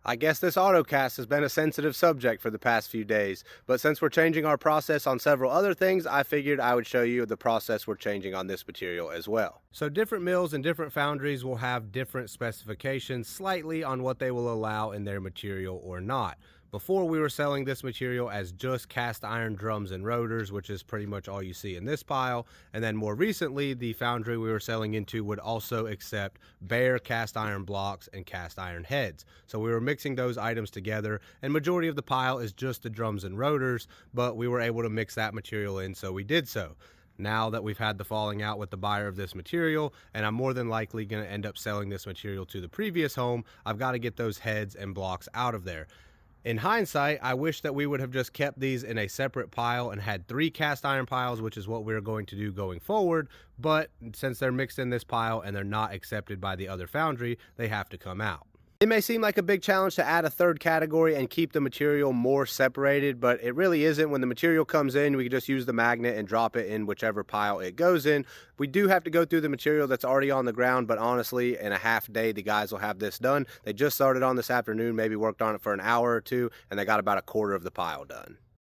I guess this autocast has been a sensitive subject for the past few days, but since we're changing our process on several other things, I figured I would show you the process we're changing on this material as well. So different mills and different foundries will have different specifications slightly on what they will allow in their material or not. Before, we were selling this material as just cast iron drums and rotors, which is pretty much all you see in this pile. And then more recently, the foundry we were selling into would also accept bare cast iron blocks and cast iron heads. So we were mixing those items together, and majority of the pile is just the drums and rotors, but we were able to mix that material in, so we did so. Now that we've had the falling out with the buyer of this material, and I'm more than likely going to end up selling this material to the previous home, I've got to get those heads and blocks out of there. In hindsight, I wish that we would have just kept these in a separate pile and had 3 cast iron piles, which is what we're going to do going forward. But since they're mixed in this pile and they're not accepted by the other foundry, they have to come out. It may seem like a big challenge to add a third category and keep the material more separated, but it really isn't. When the material comes in, we can just use the magnet and drop it in whichever pile it goes in. We do have to go through the material that's already on the ground, but honestly, in a half day, the guys will have this done. They just started on this afternoon, maybe worked on it for an hour or two, and they got about a quarter of the pile done.